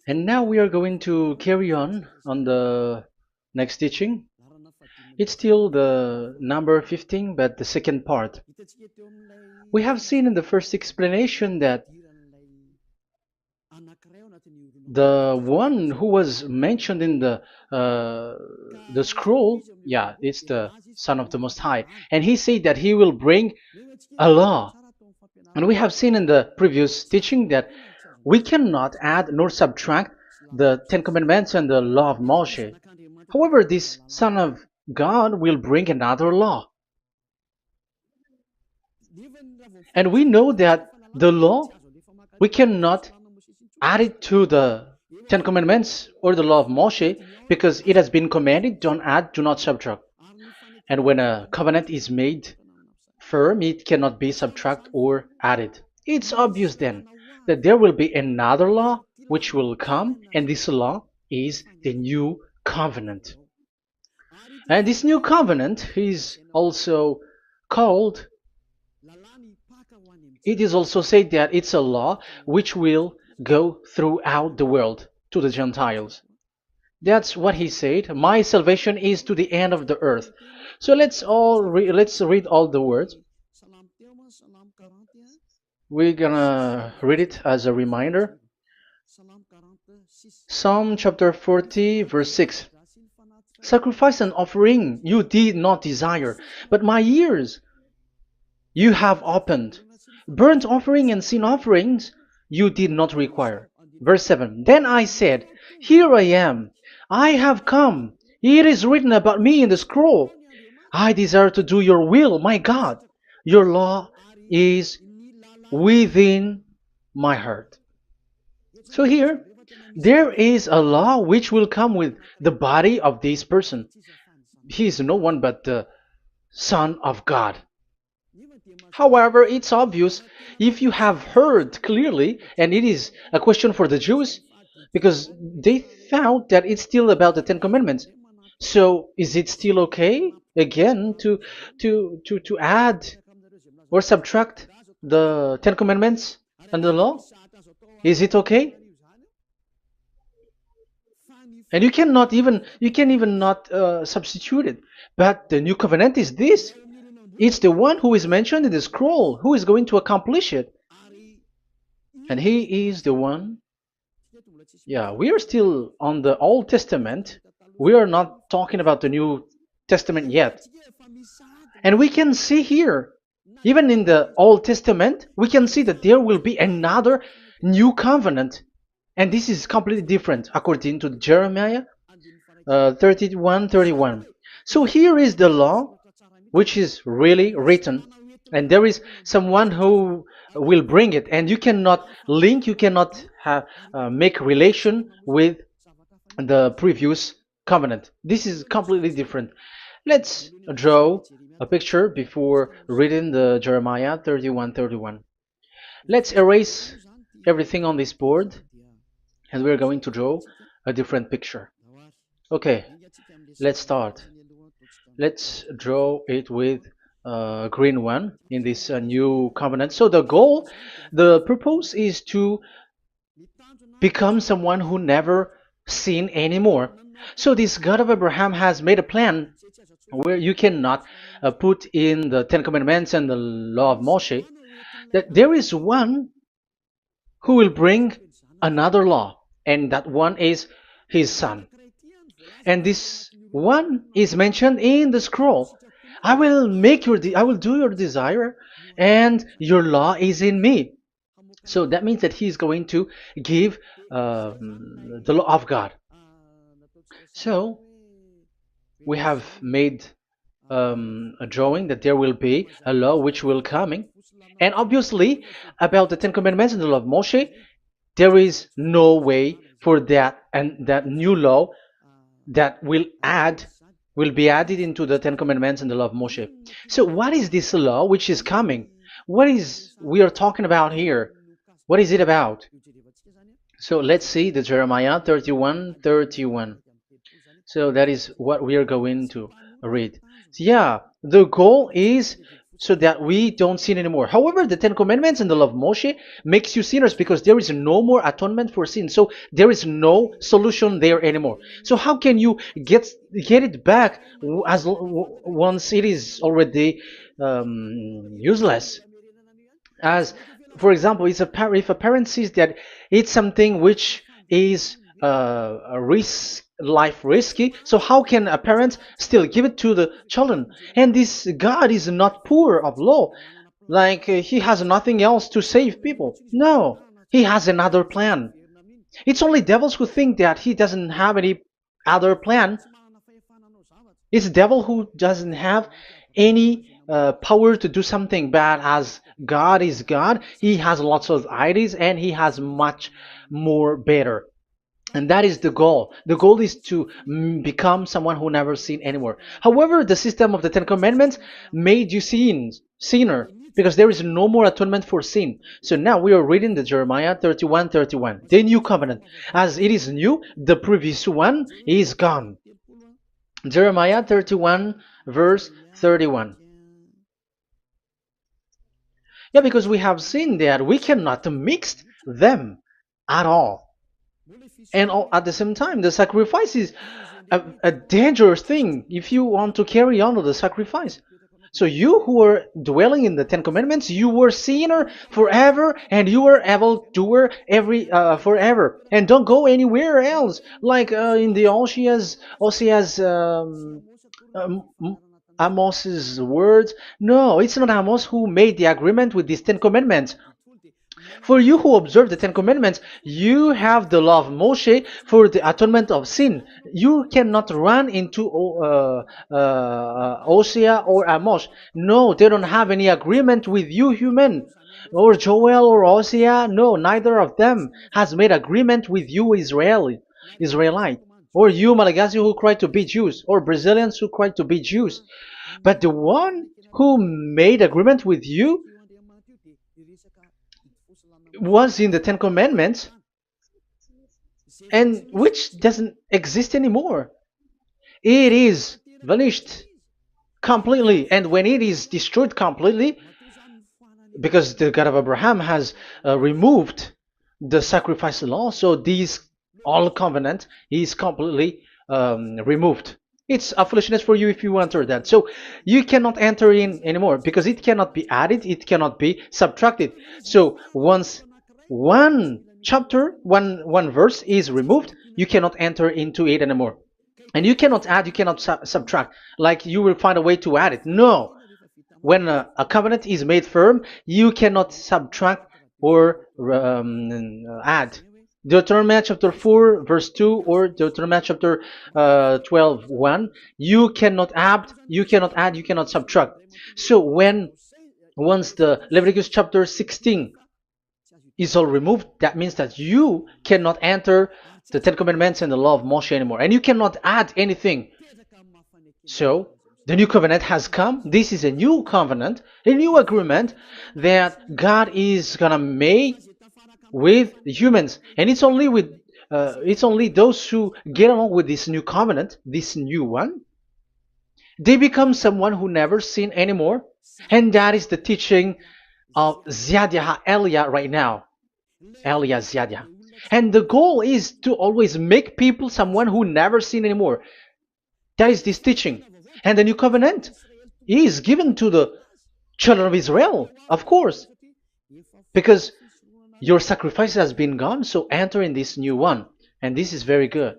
And now we are going to carry on the next teaching. It's still the number 15, but the second part. We have seen in the first explanation that the one who was mentioned in the scroll, yeah, it's the Son of the Most High, and he said that he will bring a law. And we have seen in the previous teaching that we cannot add nor subtract the Ten Commandments and the law of Moshe. However, this Son of God will bring another law. And we know that the law, we cannot add it to the Ten Commandments or the law of Moshe because it has been commanded, don't add, do not subtract. And when a covenant is made firm, it cannot be subtracted or added. It's obvious then that there will be another law which will come, and this law is the new covenant. And this new covenant is also called, it is also said that it's a law which will go throughout the world to the Gentiles. That's what he said. My salvation is to the end of the earth. So let's read all the words. We're gonna read it as a reminder. Psalm chapter 40, verse 6. Sacrifice and offering you did not desire, but my ears you have opened. Burnt offering and sin offerings you did not require. Verse 7. Then I said, here I am. I have come. It is written about me in the scroll. I desire to do your will, my God. Your law is within my heart. So here, there is a law which will come with the body of this person. He is no one but the Son of God. However, it's obvious if you have heard clearly, and it is a question for the Jews, because they found that it's still about the Ten Commandments. So is it still okay again to add or subtract the Ten Commandments and the law? Is it okay? And you can even not substitute it. But the new covenant is this. It's the one who is mentioned in the scroll who is going to accomplish it. And he is the one. Yeah, we are still on the Old Testament. We are not talking about the New Testament yet. And we can see here, even in the Old Testament, we can see that there will be another new covenant. And this is completely different according to Jeremiah 31:31. So here is the law which is really written, and there is someone who will bring it, and you cannot link, you cannot make relation with the previous covenant. This is completely different. Let's draw a picture before reading the Jeremiah 31:31. Let's erase everything on this board, and we're going to draw a different picture. Okay, let's start. Let's draw it with a green one in this new covenant. So the purpose is to become someone who never sin anymore. So this God of Abraham has made a plan where you cannot put in the Ten Commandments and the law of Moshe, that there is one who will bring another law, and that one is his son. And this one is mentioned in the scroll. I will do your desire, and your law is in me. So that means that he is going to give the law of God. So we have made a drawing that there will be a law which will coming, and obviously about the Ten Commandments and the law of Moshe, there is no way for that and that new law that will be added into the Ten Commandments and the law of Moshe. So what is this law which is coming? What is we are talking about here? What is it about? So let's see the Jeremiah 31:31. So that is what we are going to read. So yeah, the goal is so that we don't sin anymore. However, the Ten Commandments and the law of Moshe makes you sinners because there is no more atonement for sin. So there is no solution there anymore. So how can you get it back once it is already useless? As for example, if a parent sees that it's something which is a risk life risky, so how can a parent still give it to the children? And this God is not poor of law, like he has nothing else to save people. No, he has another plan. It's only devils who think that he doesn't have any other plan. It's the devil who doesn't have any power to do something bad. As God is God, he has lots of ideas and he has much more better. And that is the goal. The goal is to become someone who never sinned anymore. However, the system of the Ten Commandments made you sinner, because there is no more atonement for sin. So now we are reading the Jeremiah 31:31, the new covenant. As it is new, the previous one is gone. Jeremiah 31 verse 31. Yeah, because we have seen that we cannot mix them at all. And at the same time, the sacrifice is a dangerous thing if you want to carry on with the sacrifice. So you who are dwelling in the Ten Commandments, you were sinner forever, and you were evil doer forever, and don't go anywhere else. Like in the Osea's Amos's words. No, it's not Amos who made the agreement with these Ten Commandments. For you who observe the Ten Commandments, you have the law of Moshe for the atonement of sin. You cannot run into Hosea or Amos. No, they don't have any agreement with you, human. Or Joel or Hosea. No, neither of them has made agreement with you, Israelite. Or you, Malagasy, who cry to be Jews. Or Brazilians who cry to be Jews. But the one who made agreement with you was in the Ten Commandments, and which doesn't exist anymore. It is vanished completely, and when it is destroyed completely, because the God of Abraham has removed the sacrifice law, so this all covenant is completely removed. It's a foolishness for you if you enter that. So you cannot enter in anymore because it cannot be added, it cannot be subtracted. So once one chapter, one verse is removed, you cannot enter into it anymore. And you cannot add, you cannot subtract. Like you will find a way to add it. No. When a covenant is made firm, you cannot subtract or add. Deuteronomy chapter 4 verse 2 or Deuteronomy chapter 12:1, you cannot add, you cannot subtract. So once the Leviticus chapter 16 is all removed, that means that you cannot enter the Ten Commandments and the law of Moshe anymore, and you cannot add anything. So the new covenant has come. This is a new covenant, a new agreement that God is gonna make with humans, and it's only those who get along with this new covenant, this new one, they become someone who never sin anymore. And that is the teaching of Ziadia Elia right now, Elia Ziadia. And the goal is to always make people someone who never sin anymore. That is this teaching. And the new covenant is given to the children of Israel, of course, because your sacrifice has been gone, so enter in this new one. And this is very good.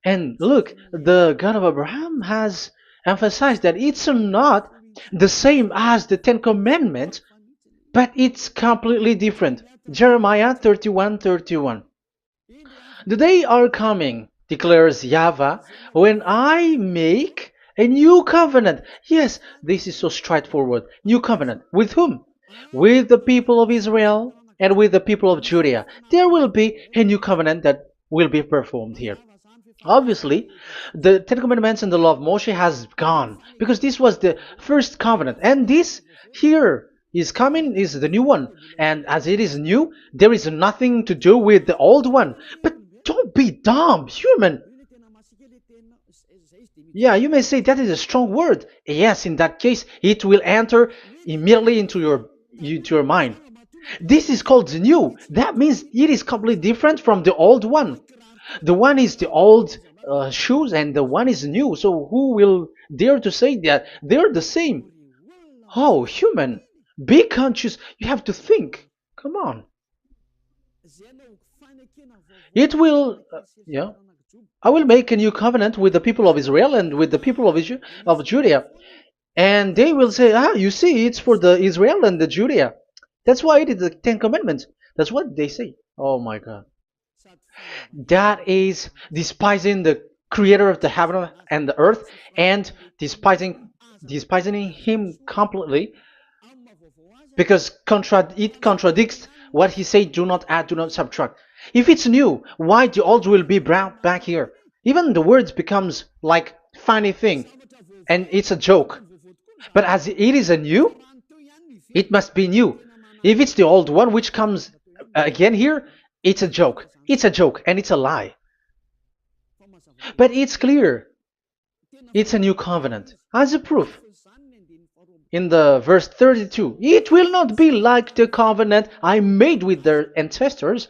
And look, the God of Abraham has emphasized that it's not the same as the Ten Commandments, but it's completely different. Jeremiah 31:31. The day are coming, declares YAHVAH, when I make a new covenant. Yes, this is so straightforward. New covenant. With whom? With the people of Israel and with the people of Judea. There will be a new covenant that will be performed here. Obviously, the Ten Commandments and the law of Moshe has gone because this was the first covenant, and this here is coming is the new one. And as it is new, there is nothing to do with the old one. But don't be dumb, human. Yeah, you may say that is a strong word. Yes, in that case, it will enter immediately into your mind. This is called the new. That means it is completely different from the old one. The one is the old shoes and the one is new. So who will dare to say that they're the same? Oh, human, be conscious. You have to think. Come on. It will, yeah. I will make a new covenant with the people of Israel and with the people of Judea. And they will say, ah, you see, it's for the Israel and the Judea. That's why it is the Ten Commandments. That's what they say. Oh my God. That is despising the creator of the heaven and the earth and despising him completely because it contradicts what he said, do not add, do not subtract. If it's new, why the old will be brought back here? Even the words becomes like funny thing and it's a joke. But as it is a new, it must be new. If it's the old one which comes again here, it's a joke. It's a joke and it's a lie. But it's clear. It's a new covenant. As a proof, in the verse 32, it will not be like the covenant I made with their ancestors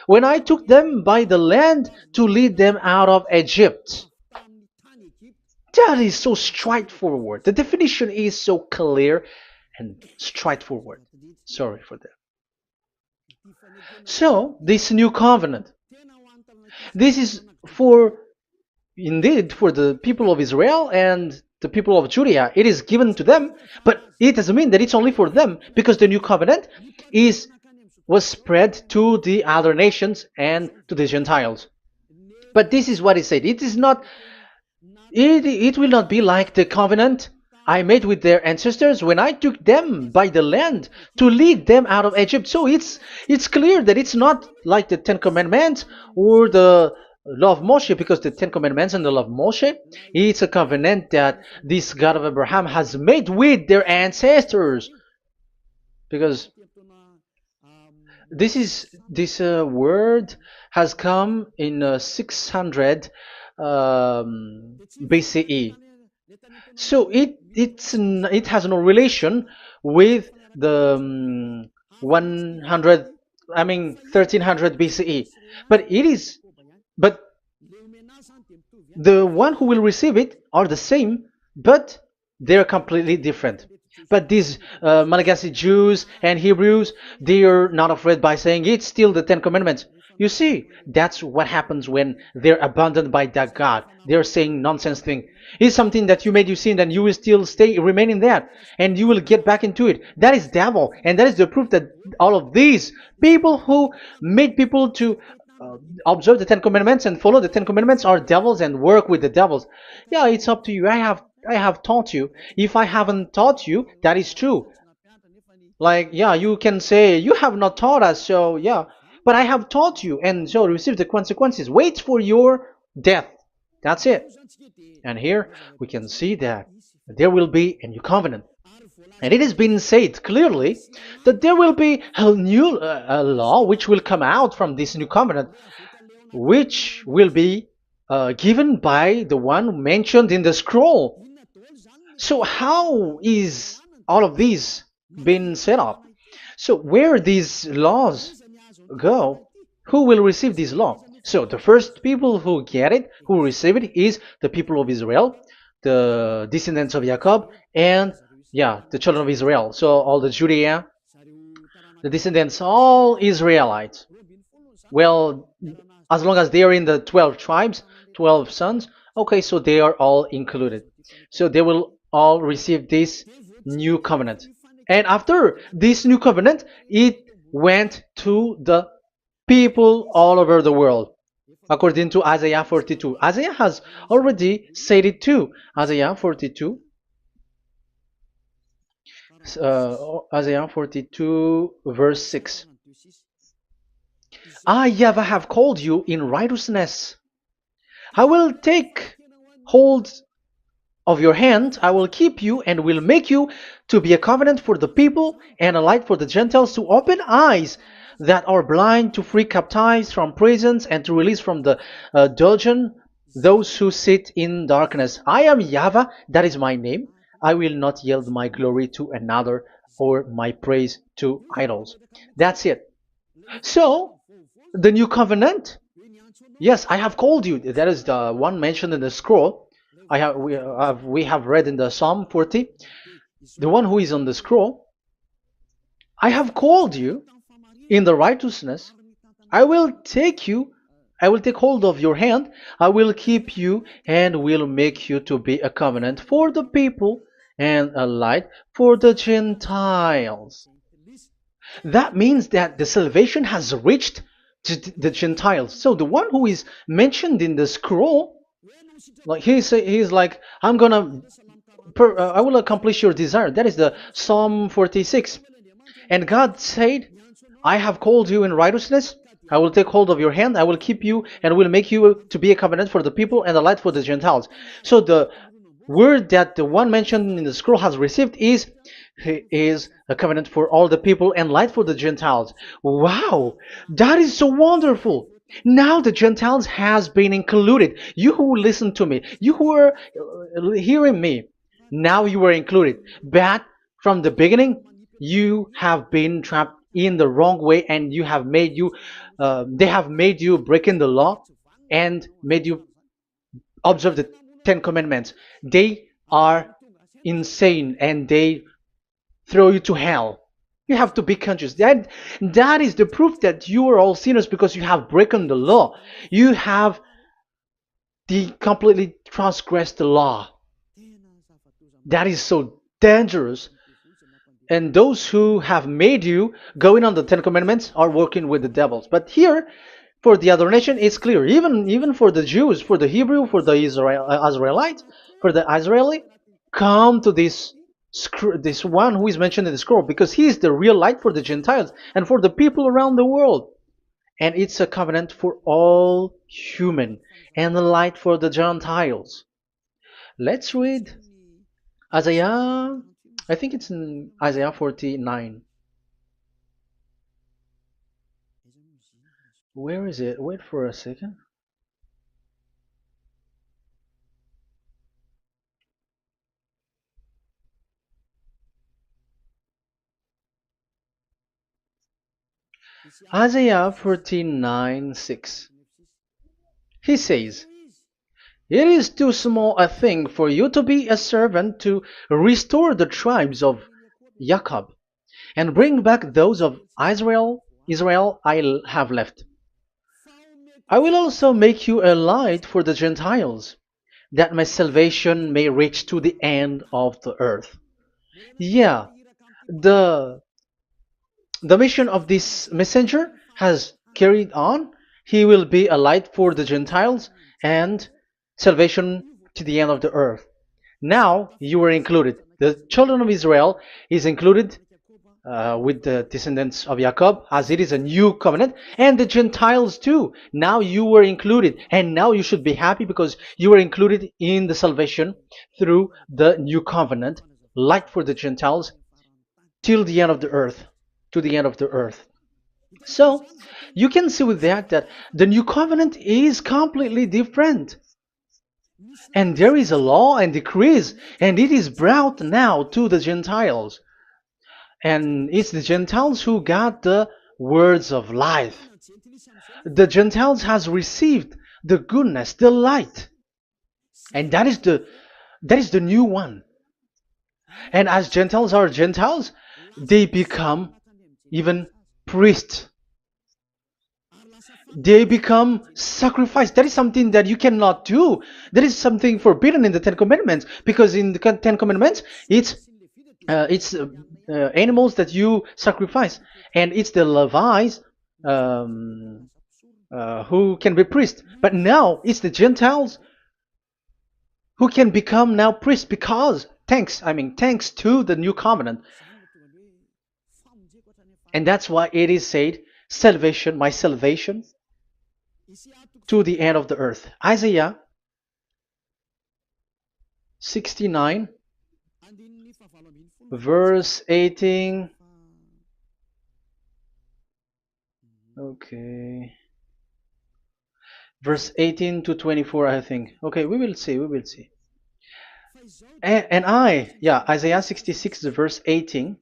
when I took them by the land to lead them out of Egypt. That is so straightforward. The definition is so clear and straightforward. Sorry for that. So, this new covenant, this is indeed for the people of Israel and the people of Judea. It is given to them, but it doesn't mean that it's only for them because the new covenant was spread to the other nations and to the Gentiles. But this is what it said. It will not be like the covenant I made with their ancestors when I took them by the land to lead them out of Egypt. So it's clear that it's not like the Ten Commandments or the law of Moshe, because the Ten Commandments and the law of Moshe, it's a covenant that this God of Abraham has made with their ancestors. Because this word has come in 600 BCE. So it has no relation with the 1300 BCE. But the one who will receive it are the same, but they're completely different. But these Malagasy Jews and Hebrews, they are not afraid by saying it's still the Ten Commandments. You see, that's what happens when they're abandoned by that God. They're saying nonsense thing. It's something that you made you sin, and you will still remain in that, and you will get back into it. That is devil, and that is the proof that all of these people who made people to observe the Ten Commandments and follow the Ten Commandments are devils and work with the devils. Yeah, it's up to you. I have taught you. If I haven't taught you, that is true. Like, yeah, you can say you have not taught us, so yeah. But I have taught you, and so receive the consequences. Wait for your death. That's it. And here we can see that there will be a new covenant. And it has been said clearly that there will be a new law which will come out from this new covenant, which will be given by the one mentioned in the scroll. So how is all of these been set up? So where these laws go, who will receive this law? So the first people who get it, who receive it, is the people of Israel, the descendants of Jacob, and yeah, the children of Israel. So all the Judea, the descendants, all Israelites. Well, as long as they are in the 12 tribes, 12 sons, okay, so they are all included. So they will all receive this new covenant. And after this new covenant, it went to the people all over the world, according to Isaiah 42. Isaiah has already said it too. Isaiah 42. Isaiah 42 verse 6. I, YAHVAH, have called you in righteousness. I will take hold of your hand, I will keep you and will make you to be a covenant for the people and a light for the Gentiles, to open eyes that are blind, to free captives from prisons, and to release from the dungeon those who sit in darkness. I am YAHVAH, that is my name. I will not yield my glory to another or my praise to idols. That's it. So, the new covenant, yes, I have called you. That is the one mentioned in the scroll. We have read in the Psalm 40, the one who is on the scroll. I have called you in the righteousness. I will take you, I will take hold of your hand, I will keep you, and will make you to be a covenant for the people and a light for the Gentiles. That means that the salvation has reached to the Gentiles. So the one who is mentioned in the scroll, like he's like, I will accomplish your desire. That is the Psalm 46. And God said, I have called you in righteousness. I will take hold of your hand. I will keep you and will make you to be a covenant for the people and a light for the Gentiles. So the word that the one mentioned in the scroll has received is he is a covenant for all the people and light for the Gentiles. Wow, that is so wonderful. Now the Gentiles has been included. You who listen to me, you who are hearing me, now you are included. But from the beginning, you have been trapped in the wrong way, and they have made you breaking the law and made you observe the Ten Commandments. They are insane and they throw you to hell. You have to be conscious. That is the proof that you are all sinners because you have broken the law. You have completely transgressed the law. That is so dangerous. And those who have made you going on the Ten Commandments are working with the devils. But here, for the other nation, it's clear. Even for the Jews, for the Hebrew, for the Israelite, for the Israeli, come to this one who is mentioned in the scroll, because he is the real light for the Gentiles and for the people around the world. And it's a covenant for all human and a light for the Gentiles. Let's read Isaiah. I think it's in Isaiah 49. Where is it? Wait for a second. Isaiah 49:6. He says, it is too small a thing for you to be a servant to restore the tribes of Jacob and bring back those of Israel I have left. I will also make you a light for the Gentiles, that my salvation may reach to the end of the earth. Yeah, the the mission of this messenger has carried on. He will be a light for the Gentiles and salvation to the end of the earth. Now you are included. The children of Israel is included with the descendants of Jacob, as it is a new covenant, and the Gentiles too. Now you were included, and now you should be happy because you were included in the salvation through the new covenant, light for the Gentiles, till the end of the earth, to the end of the earth. So you can see with that the new covenant is completely different. And there is a law and decrees, and it is brought now to the Gentiles. And it's the Gentiles who got the words of life. The Gentiles has received the goodness, the light. And that is the new one. And as Gentiles are Gentiles, they become even priests. They become sacrificed. That is something that you cannot do. That is something forbidden in the Ten Commandments, because in the Ten Commandments, it's animals that you sacrifice, and it's the Levites who can be priests. But now it's the Gentiles who can become now priests, because thanks to the new covenant. And that's why it is said, salvation, my salvation to the end of the earth. Isaiah 69 verse 18. Okay. verse 18 to 24, I think. Okay, we will see, we will see. And I, yeah, Isaiah 66, verse 18.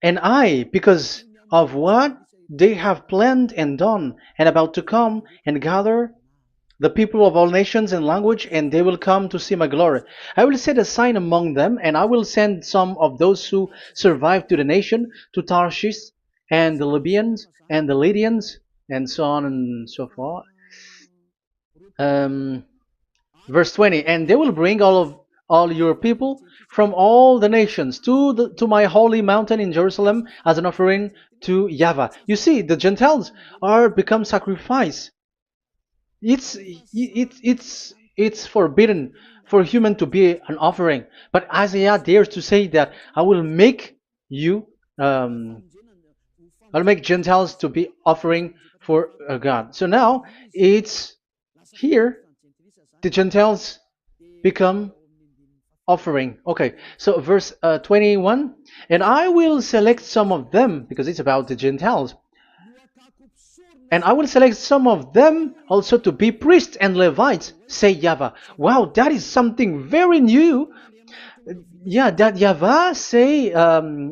And I, because of what they have planned and done, and about to come and gather the people of all nations and language, and they will come to see my glory. I will set a sign among them, and I will send some of those who survive to the nation, to Tarshish, and the Libyans, and the Lydians, and so on and so forth. Um, Verse 20, and they will bring all your people from all the nations to my holy mountain in Jerusalem as an offering to YAHVAH. You see, the Gentiles are become sacrifice. It's forbidden for human to be an offering, but Isaiah dares to say that I will make you um, I'll make Gentiles to be offering for God. So now it's here the Gentiles become offering. Okay, so verse 21, and I will select some of them, because it's about the Gentiles, and I will select some of them also to be priests and Levites, say YAHVAH. Wow, that is something very new. Yeah, that YAHVAH say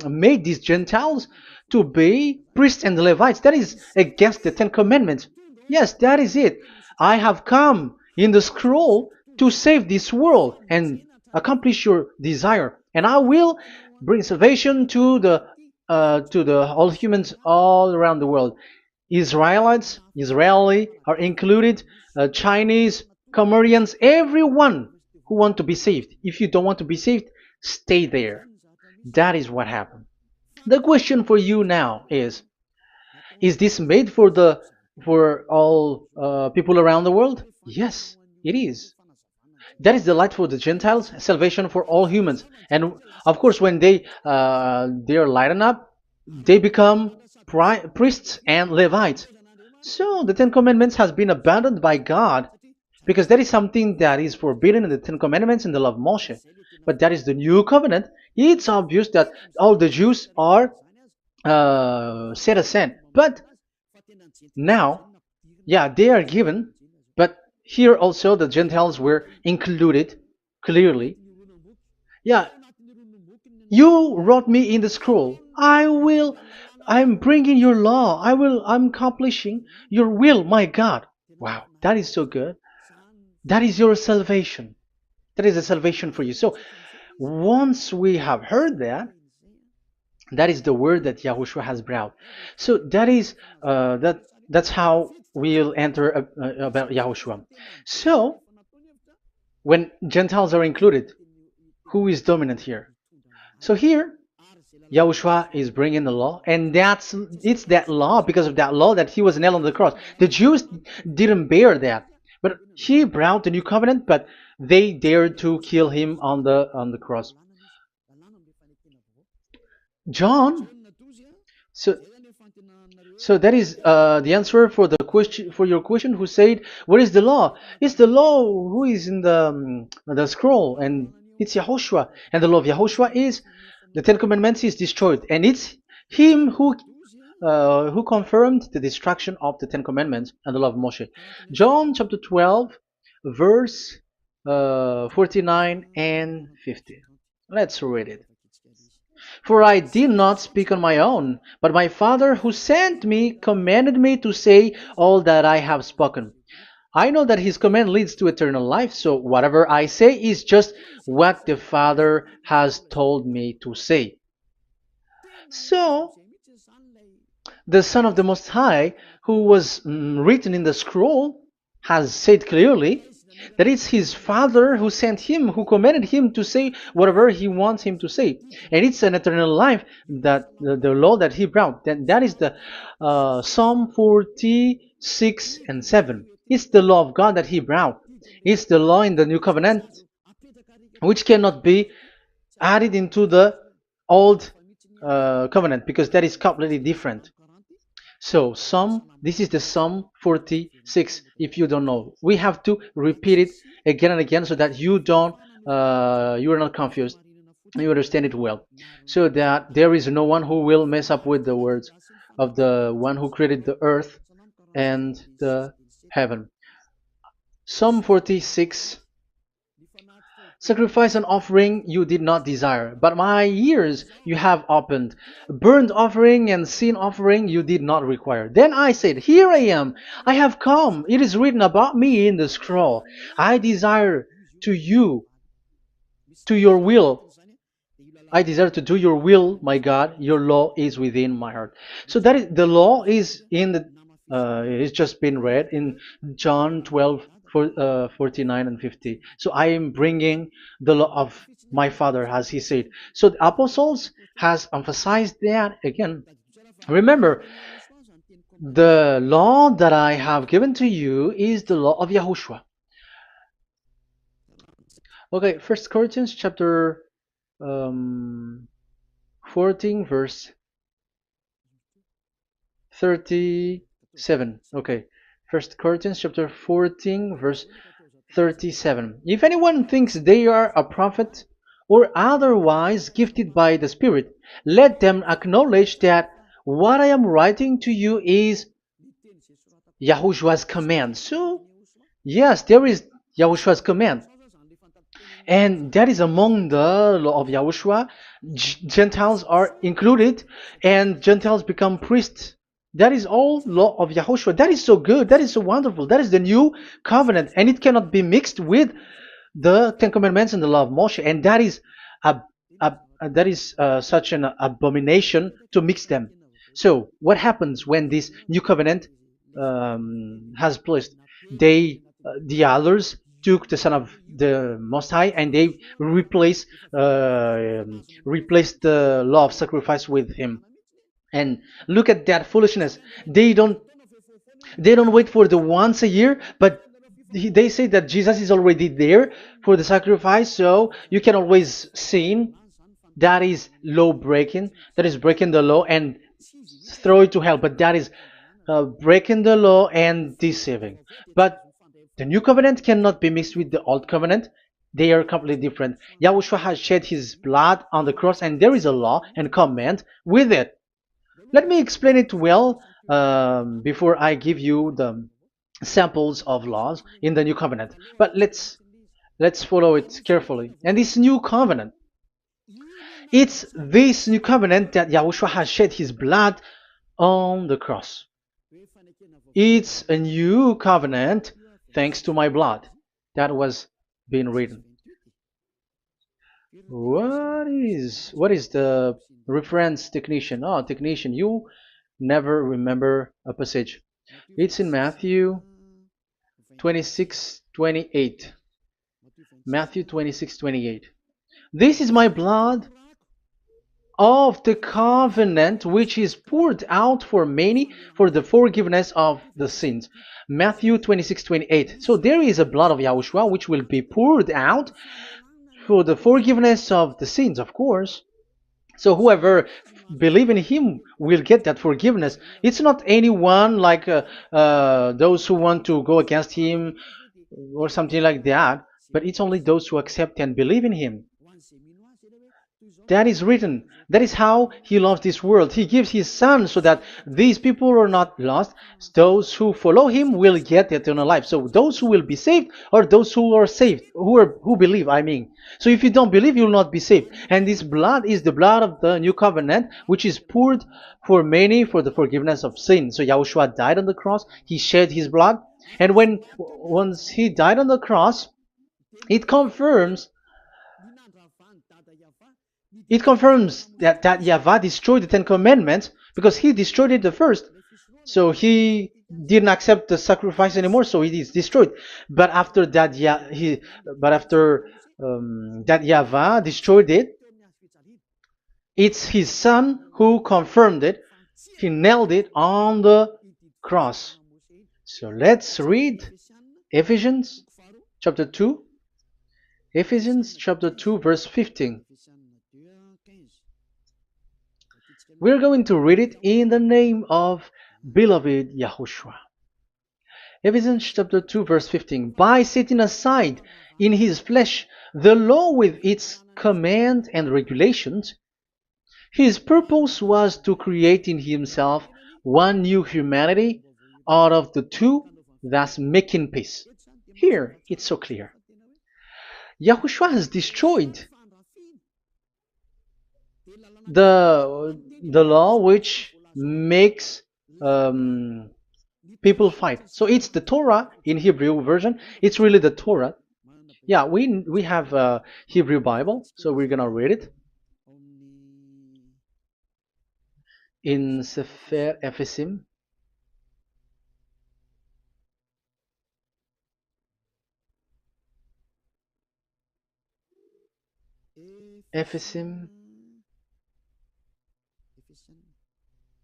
made these Gentiles to be priests and Levites. That is against the Ten Commandments. Yes, that is it. I have come in the scroll to save this world and accomplish your desire, and I will bring salvation to the all humans all around the world. Israelites, Israeli are included, Chinese, Comorians, everyone who want to be saved. If you don't want to be saved, stay there. That is what happened. The question for you now is this made for all people around the world? Yes, it is. That is the light for the Gentiles, salvation for all humans. And of course, when they are lightened up, they become priests and Levites. So the Ten Commandments has been abandoned by God, because that is something that is forbidden in the Ten Commandments in the law of Moshe. But that is the new covenant. It's obvious that all the Jews are set aside. But now, yeah, they are given, but here also the Gentiles were included clearly. Yeah, you wrote me in the scroll. I'm bringing your law. I'm accomplishing your will, my God. Wow, that is so good. That is your salvation. That is a salvation for you. So once we have heard that, that is the word that Yahushua has brought. So that is that's how we'll enter about Yahushua. So when Gentiles are included, who is dominant here? So here, Yahushua is bringing the law, and it's that law, because of that law, that he was nailed on the cross. The Jews didn't bear that, but he brought the new covenant, but they dared to kill him on the cross. John, so so that is the answer for the question, for your question. Who said, "What is the law?" It's the law who is in the scroll, and it's Yahushua. And the law of Yahushua is the Ten Commandments is destroyed, and it's him who confirmed the destruction of the Ten Commandments and the law of Moshe. John chapter 12, verse 49 and 50. Let's read it. For I did not speak on my own, but my Father who sent me commanded me to say all that I have spoken. I know that his command leads to eternal life, so whatever I say is just what the Father has told me to say. So, the Son of the Most High, who was written in the scroll, has said clearly that it's his Father who sent him, who commanded him to say whatever he wants him to say. And it's an eternal life, that the law that he brought. That is the Psalm 46 and 7. It's the law of God that he brought. It's the law in the new covenant, which cannot be added into the old covenant, because that is completely different. So this is the Psalm 46. If you don't know, we have to repeat it again and again, so that you are not confused. You understand it well, so that there is no one who will mess up with the words of the one who created the earth and the heaven. Psalm 46. Sacrifice and offering you did not desire, but my ears you have opened. Burnt offering and sin offering you did not require. Then I said, here I am, I have come. It is written about me in the scroll. I desire to you, to your will. I desire to do your will, my God. Your law is within my heart. So that is the law is in the it's just been read in John 12, 49 and 50. So I am bringing the law of my Father, as he said. So the apostles has emphasized that again. Remember, the law that I have given to you is the law of Yahushua. Okay, First Corinthians chapter 14 verse 37. Okay, First Corinthians chapter 14 verse 37. If anyone thinks they are a prophet or otherwise gifted by the Spirit, let them acknowledge that what I am writing to you is Yahushua's command. So, yes, there is Yahushua's command. And that is among the law of Yahushua. Gentiles are included, and Gentiles become priests. That is all law of Yahushua. That is so good. That is so wonderful. That is the new covenant, and it cannot be mixed with the Ten Commandments and the law of Moshe. And that is such an abomination to mix them. So, what happens when this new covenant has placed? The others took the Son of the Most High and they replaced the law of sacrifice with him. And look at that foolishness. They don't wait for the once a year, but they say that Jesus is already there for the sacrifice, so you can always sin. That is law breaking. That is breaking the law and throw it to hell. But that is breaking the law and deceiving. But the new covenant cannot be mixed with the old covenant. They are completely different. Yahushua has shed his blood on the cross, and there is a law and command with it. Let me explain it well before I give you the samples of laws in the new covenant. But let's follow it carefully. And this new covenant, it's this new covenant that Yahushua has shed his blood on the cross. It's a new covenant thanks to my blood that was being written. What is the reference technician? Oh, technician, you never remember a passage. It's in Matthew 26:28. Matthew 26:28. This is my blood of the covenant which is poured out for many for the forgiveness of the sins. Matthew 26:28. So there is a blood of Yahushua which will be poured out for the forgiveness of the sins, of course. So whoever believe in him will get that forgiveness. It's not anyone like those who want to go against him or something like that, but it's only those who accept and believe in him. That is written. That is how he loves this world. He gives his son so that these people are not lost. Those who follow him will get eternal life. So those who will be saved are those who are saved, who believe, I mean. So if you don't believe, you will not be saved. And this blood is the blood of the new covenant, which is poured for many for the forgiveness of sin. So Yahushua died on the cross. He shed his blood. And once he died on the cross, it confirms that YAHVAH destroyed the Ten Commandments because he destroyed it the first. So he didn't accept the sacrifice anymore, so it is destroyed. But after that, that YAHVAH destroyed it, it's his son who confirmed it. He nailed it on the cross. So let's read Ephesians chapter 2. Ephesians chapter 2 verse 15. We're going to read it in the name of beloved Yahushua. Ephesians chapter 2 verse 15. By setting aside in his flesh the law with its command and regulations, his purpose was to create in himself one new humanity out of the two, thus making peace. Here, it's so clear. Yahushua has destroyed the law which makes people fight. So it's the Torah in Hebrew version. It's really the Torah. Yeah, we have a Hebrew Bible, so we're gonna read it in Sefer Ephesim. Ephesim.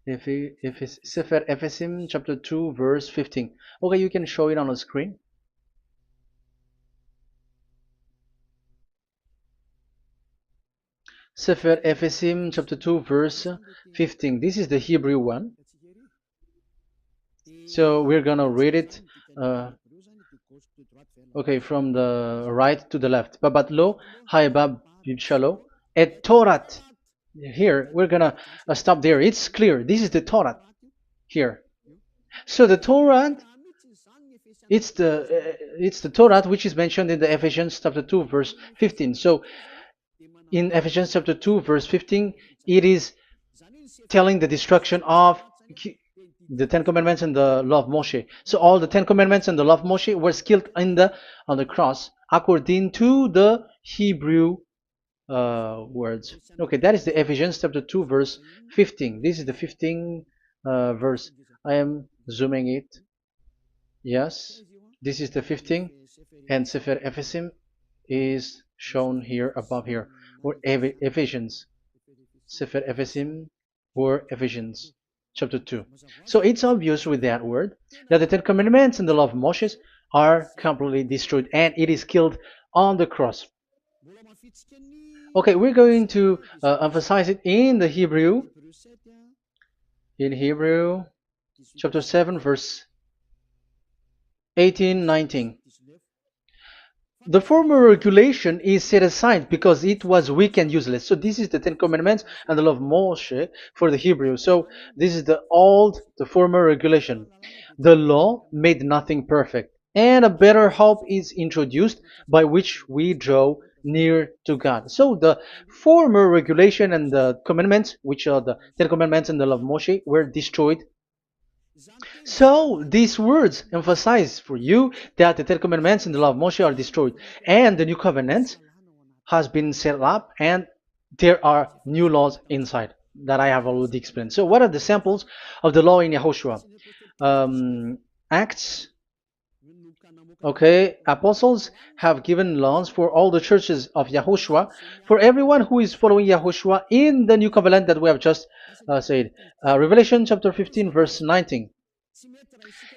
Sefer Ephesim chapter 2 verse 15. Okay, you can show it on the screen. Sefer Ephesim chapter 2 verse 15. This is the Hebrew one. So we're gonna read it okay, from the right to the left. Babat lo haibab shalo et Torat. Here we're gonna stop there. It's clear. This is the Torah here. So the Torah, it's the Torah which is mentioned in the Ephesians chapter 2 verse 15. So in Ephesians chapter 2 verse 15, it is telling the destruction of the Ten Commandments and the law of Moshe. So all the Ten Commandments and the law of Moshe were killed on the cross according to the Hebrew words. Okay, that is the Ephesians chapter 2 verse 15. This is the 15 verse. I am zooming it. Yes, this is the 15, and Sefer Ephesim is shown here above here, or Ephesians. Sefer Ephesim or Ephesians chapter 2. So it's obvious with that word that the Ten Commandments and the law of Moses are completely destroyed, and it is killed on the cross. Okay, we're going to emphasize it in the Hebrew. In Hebrew chapter 7 verse 18, 19. The former regulation is set aside because it was weak and useless. So this is the Ten Commandments and the law of Moshe for the Hebrew. So this is the former regulation. The law made nothing perfect, and a better hope is introduced by which we draw near to God. So the former regulation and the commandments, which are the Ten Commandments and the law of Moshe, were destroyed. So these words emphasize for you that the Ten Commandments and the law of Moshe are destroyed, and the new covenant has been set up, and there are new laws inside that I have already explained. So what are the samples of the law in Yahushua? Acts. Okay, apostles have given laws for all the churches of Yahushua, for everyone who is following Yahushua in the new covenant that we have just said. Revelation chapter 15 verse 19.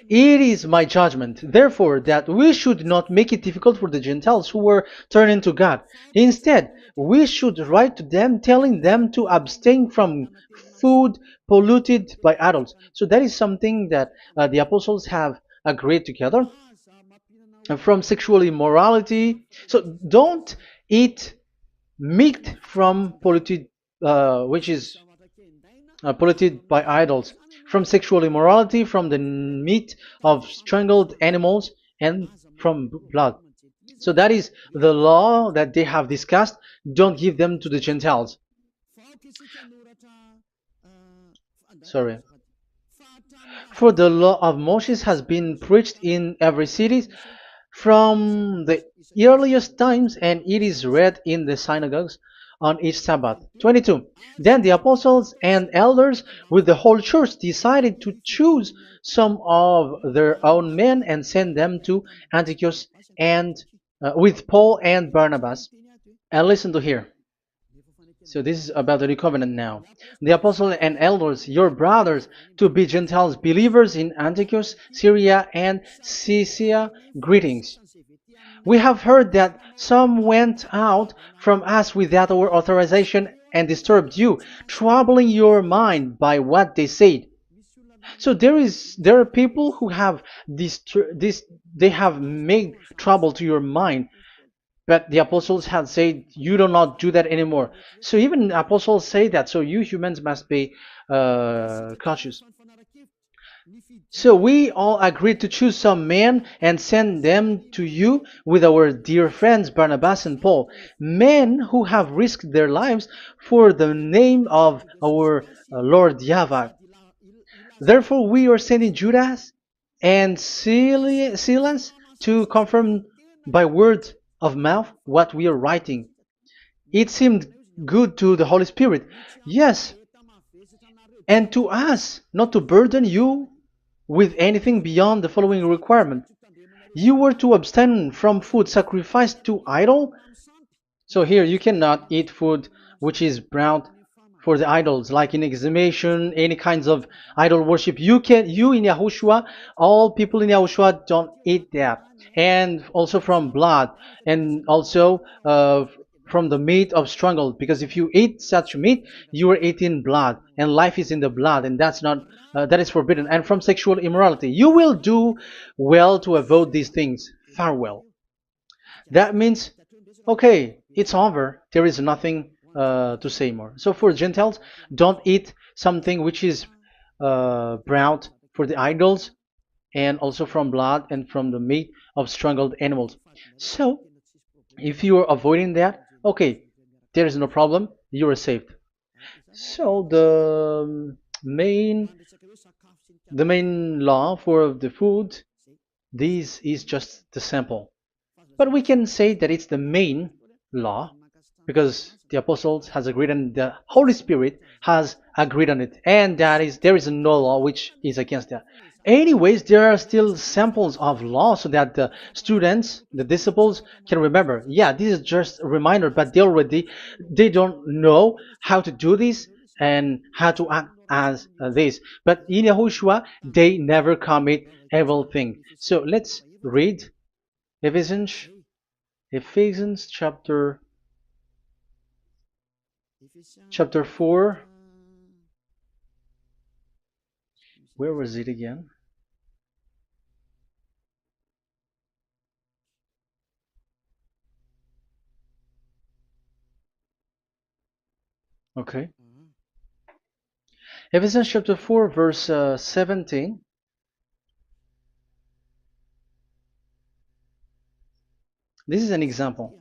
It is my judgment, therefore, that we should not make it difficult for the Gentiles who were turning to God. Instead, we should write to them telling them to abstain from food polluted by idols. So that is something that the apostles have agreed together. From sexual immorality. So don't eat meat from polluted, which is polluted by idols, from sexual immorality, from the meat of strangled animals, and from blood. So that is the law that they have discussed. Don't give them to the Gentiles. Sorry. For the law of Moses has been preached in every city from the earliest times, and it is read in the synagogues on each Sabbath. 22. Then the apostles and elders with the whole church decided to choose some of their own men and send them to Antioch and with Paul and Barnabas. And listen to here. So this is about the new covenant now. The apostles and elders, your brothers, to be Gentiles believers in Antioch, Syria, and Cilicia, greetings. We have heard that some went out from us without our authorization and disturbed you, troubling your mind by what they said. So there are people who have they have made trouble to your mind. But the apostles had said, you do not do that anymore. So even the apostles say that. So you humans must be cautious. So we all agreed to choose some men and send them to you with our dear friends Barnabas and Paul, men who have risked their lives for the name of our Lord YAHVAH. Therefore, we are sending Judas and Silas to confirm by word of mouth what we are writing. It seemed good to the Holy Spirit, yes, and to us, not to burden you with anything beyond the following requirement. You were to abstain from food sacrificed to idol. So here you cannot eat food which is brought for the idols, like in exhumation, any kinds of idol worship. You in Yahushua, all people in Yahushua don't eat that, and also from blood, and also from the meat of strangled. Because if you eat such meat, you are eating blood, and life is in the blood, and that's not that is forbidden. And from sexual immorality, you will do well to avoid these things. Farewell. That means, okay, it's over. There is nothing to say more. So for Gentiles, don't eat something which is brought for the idols, and also from blood and from the meat of strangled animals. So if you are avoiding that, okay, there is no problem. You are saved. So the main law for the food, this is just the sample. But we can say that it's the main law because the apostles has agreed and the Holy Spirit has agreed on it, and that is there is no law which is against that. Anyways, there are still samples of law so that the students, the disciples, can remember. Yeah, this is just a reminder, but they don't know how to do this and how to act as this. But in Yahushua, they never commit evil thing. So let's read Ephesians Ephesians chapter 4. Where was it again? Okay. Ephesians chapter 4 verse 17. This is an example.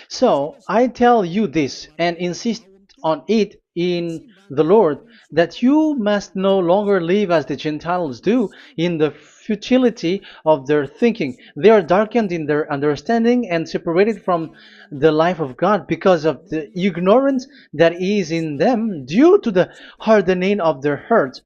So I tell you this and insist on it in the Lord, that you must no longer live as the Gentiles do in the futility of their thinking. They are darkened in their understanding and separated from the life of God because of the ignorance that is in them due to the hardening of their hearts.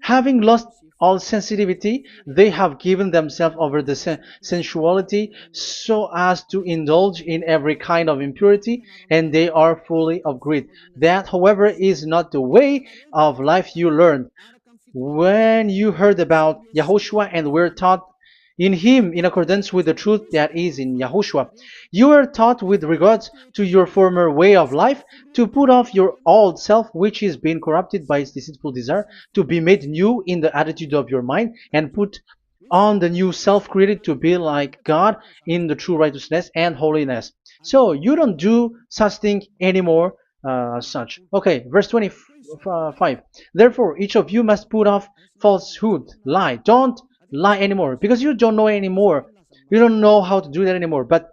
Having lost all sensitivity, they have given themselves over to sensuality so as to indulge in every kind of impurity, and they are fully of greed. That, however, is not the way of life you learned when you heard about Yahushua and were taught in him in accordance with the truth that is in Yahushua. You were taught with regards to your former way of life to put off your old self, which is being corrupted by its deceitful desire, to be made new in the attitude of your mind, and put on the new self created to be like God in the true righteousness and holiness. So you don't do such thing anymore. Such. Okay, verse 25. Therefore, each of you must put off falsehood, lie. Don't lie anymore because you don't know anymore. You don't know how to do that anymore. But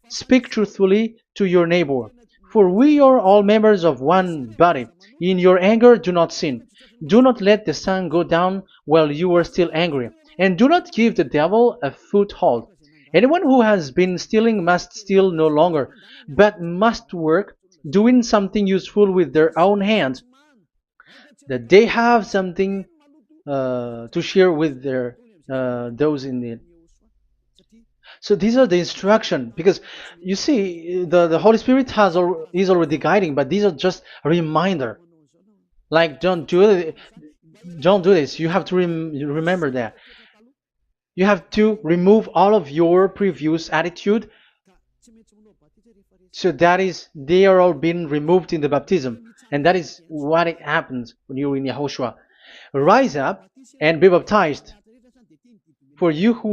speak truthfully to your neighbor. For we are all members of one body. In your anger, do not sin. Do not let the sun go down while you are still angry. And do not give the devil a foothold. Anyone who has been stealing must steal no longer, but must work, doing something useful with their own hands, that they have something to share with their those in need. So these are the instruction because you see the Holy Spirit is already guiding, but these are just a reminder. Like don't do this. You have to remember that. You have to remove all of your previous attitude. So that is they are all being removed in the baptism, and that is what it happens when you're in Yahushua. Rise up and be baptized, for you who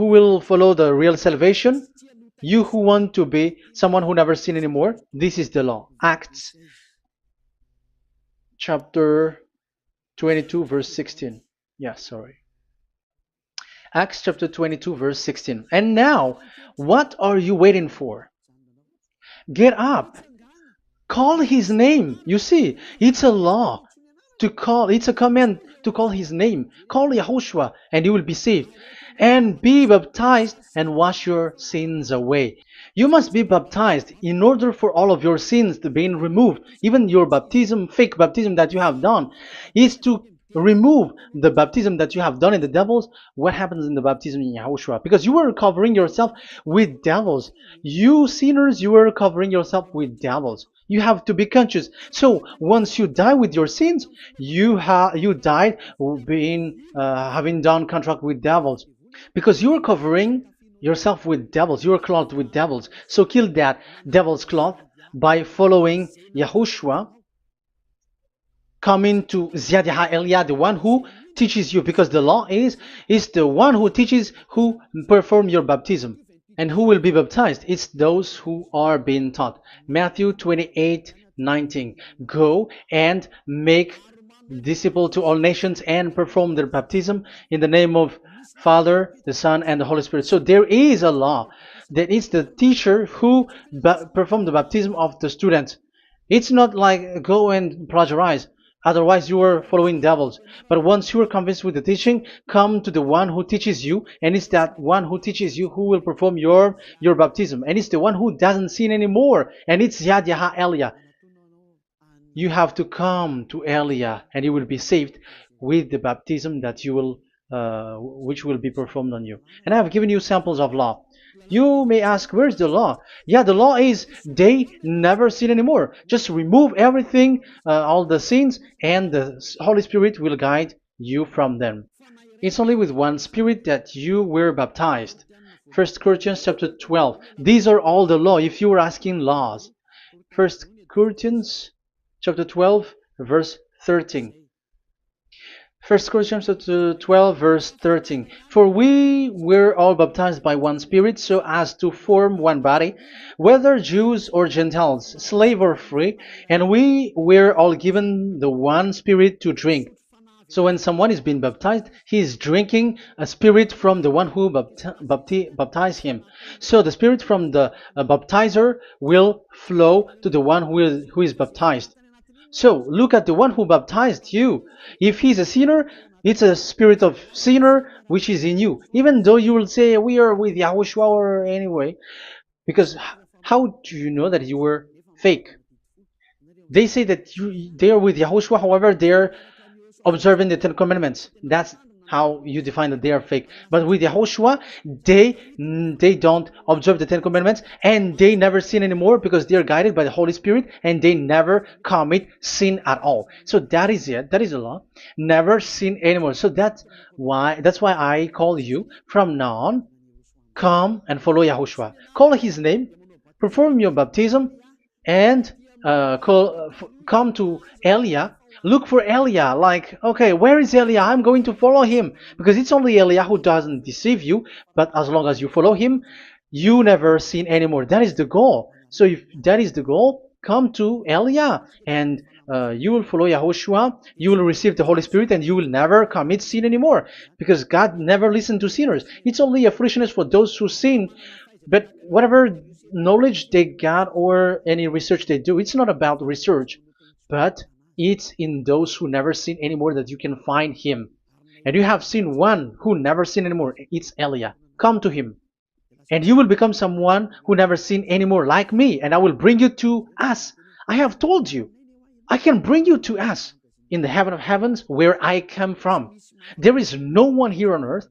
will follow the real salvation, you who want to be someone who never sin anymore. This is the law. Acts chapter 22 verse 16. Yeah, sorry. Acts chapter 22 verse 16. And now, what are you waiting for? Get up. Call his name. You see, it's a law to call, it's a command to call his name. Call Yahushua and you will be saved. And be baptized and wash your sins away. You must be baptized in order for all of your sins to be removed. Even your baptism, fake baptism that you have done, is to remove the baptism that you have done in the devils. What happens in the baptism in Yahushua? Because you were covering yourself with devils. You sinners, you were covering yourself with devils. You have to be conscious. So once you die with your sins, you died being having done contract with devils, because you are covering yourself with devils. You are clothed with devils. So kill that devil's cloth by following Yahushua, coming to Ziadiha Elia, the one who teaches you, because the law is the one who teaches who perform your baptism. And who will be baptized? It's those who are being taught. Matthew 28:19. Go and make disciple to all nations and perform their baptism in the name of Father, the Son, and the Holy Spirit. So there is a law that is the teacher who perform the baptism of the students. It's not like go and plagiarize. Otherwise, you are following devils. But once you are convinced with the teaching, come to the one who teaches you, and it's that one who teaches you who will perform your baptism. And it's the one who doesn't sin anymore. And it's Yad Yaha Elia. You have to come to Elia, and you will be saved with the baptism that you will, which will be performed on you. And I have given you samples of law. You may ask, where's the law? Yeah, the law is they never sin anymore. Just remove everything, all the sins, and the Holy Spirit will guide you from them. It's only with one Spirit that you were baptized. 1 Corinthians chapter 12. These are all the law, if you were asking laws. 1 Corinthians chapter 12, verse 13. 1 Corinthians chapter 12, verse 13. For we were all baptized by one Spirit, so as to form one body, whether Jews or Gentiles, slave or free, and we were all given the one Spirit to drink. So when someone is being baptized, he is drinking a spirit from the one who baptized him. So the spirit from the baptizer will flow to the one who is baptized. So look at the one who baptized you. If he's a sinner, it's a spirit of sinner which is in you. Even though you will say we are with YAHOSHUAH or anyway, because how do you know that you were fake? They say that they are with YAHOSHUAH, however they are observing the Ten Commandments. That's how you define that they are fake. But with YAHOSHUAH, they don't observe the Ten Commandments, and they never sin anymore because they are guided by the Holy Spirit, and they never commit sin at all. So that is it. That is the law. Never sin anymore. So that's why I call you from now on. Come and follow YAHOSHUAH. Call his name, perform your baptism, and come to Elia. Look for Elia, like, okay, where is Elia? I'm going to follow him. Because it's only Elia who doesn't deceive you, but as long as you follow him, you never sin anymore. That is the goal. So if that is the goal, come to Elia, and you will follow YAHOSHUAH, you will receive the Holy Spirit, and you will never commit sin anymore. Because God never listened to sinners. It's only a foolishness for those who sin, but whatever knowledge they got or any research they do, it's not about research, but it's in those who never sin anymore that you can find him. And you have seen one who never sin anymore. It's Elia. Come to him, and you will become someone who never sin anymore, like me, and I will bring you to us. I have told you, I can bring you to us in the heaven of heavens where I come from. There is no one here on earth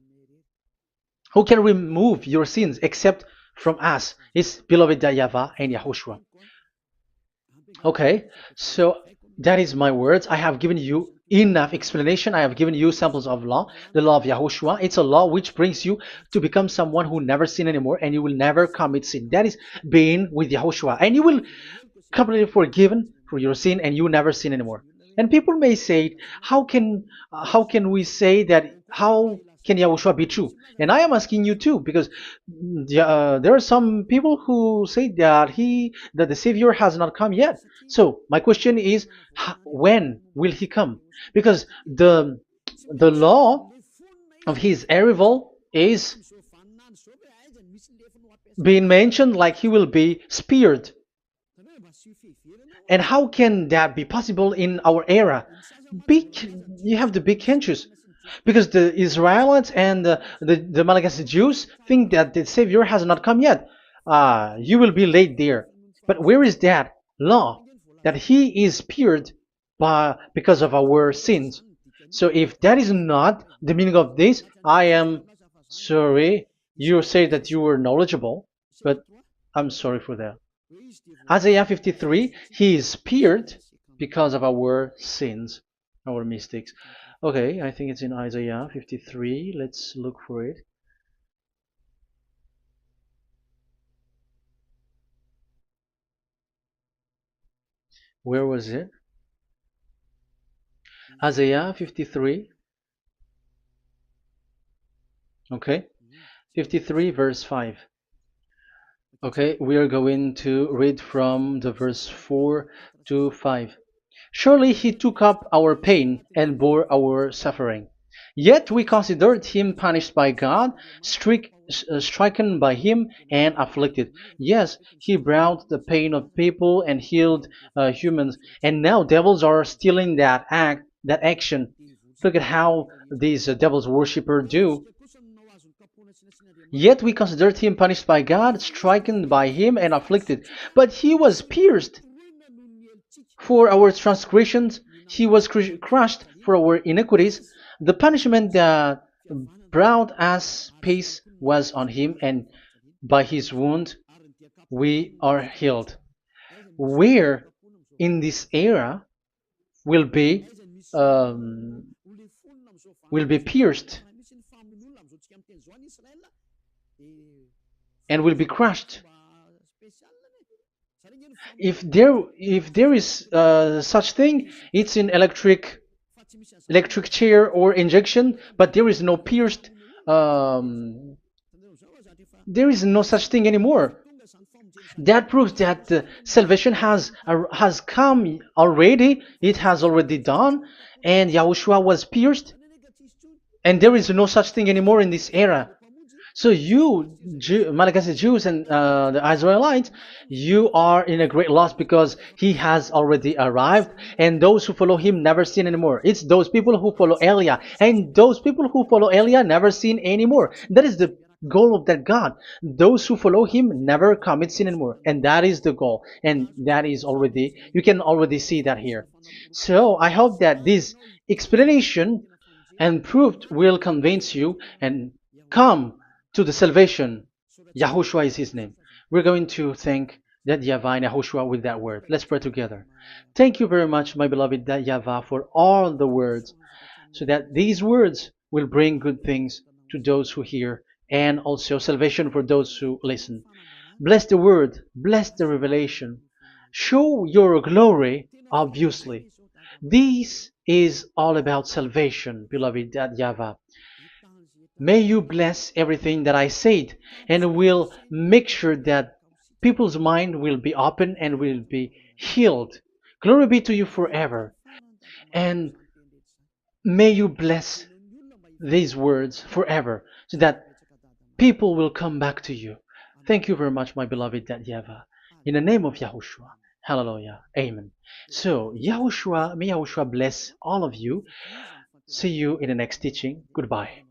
who can remove your sins except from us. It's beloved YAHVAH and YAHOSHUAH. Okay, so that is my words. I have given you enough explanation. I have given you samples of law, the law of YAHOSHUAH. It's a law which brings you to become someone who never sin anymore, and you will never commit sin. That is being with YAHOSHUAH, and you will completely forgiven for your sin, and you will never sin anymore. And people may say, how can we say that? How can Yahushua be true? And I am asking you too, because there are some people who say that the Savior has not come yet. So my question is, when will he come? Because the law of his arrival is being mentioned like he will be speared. And how can that be possible in our era? You have to be conscious, because the Israelites and the Malagasy Jews think that the Savior has not come yet. You will be late there. But where is that law that He is speared because of our sins? So if that is not the meaning of this, I am sorry. You say that you were knowledgeable, but I'm sorry for that. Isaiah 53, he is speared because of our sins, our mistakes. Okay, I think it's in Isaiah 53. Let's look for it. Where was it? Isaiah 53. Okay, 53 verse 5. Okay, we are going to read from the verse 4 to 5. Surely he took up our pain and bore our suffering. Yet we considered him punished by God, stricken by him, and afflicted. Yes, he brought the pain of people and healed humans. And now devils are stealing that action. Look at how these devils worshippers do. Yet we considered him punished by God, stricken by him, and afflicted. But he was pierced for our transgressions, he was crushed for our iniquities. The punishment that brought us peace was on him, and by his wound we are healed. Where in this era will be um, will be pierced and will be crushed. If there is such thing, it's in electric chair or injection, but there is no pierced. Um, there is no such thing anymore. That proves that salvation has come already. It has already done, and Yahushua was pierced, and there is no such thing anymore in this era. So you, Malagasy Jews and the Israelites, you are in a great loss because he has already arrived, and those who follow him never sin anymore. It's those people who follow Elia, and those people who follow Elia never sin anymore. That is the goal of that God. Those who follow him never commit sin anymore, and that is the goal. And that is already, you can already see that here. So I hope that this explanation and proof will convince you and come to the salvation. Yahushua is his name. We're going to thank that YAHVAH and Yahushua with that word. Let's pray together. Thank you very much, my beloved that YAHVAH, for all the words, so that these words will bring good things to those who hear, and also salvation for those who listen. Bless the word, bless the revelation. Show your glory, obviously. This is all about salvation, beloved that YAHVAH. May you bless everything that I said, and will make sure that people's mind will be open and will be healed. Glory be to you forever. And may you bless these words forever, so that people will come back to you. Thank you very much, my beloved that YAHVAH. In the name of Yahushua. Hallelujah. Amen. So, Yahushua, may Yahushua bless all of you. See you in the next teaching. Goodbye.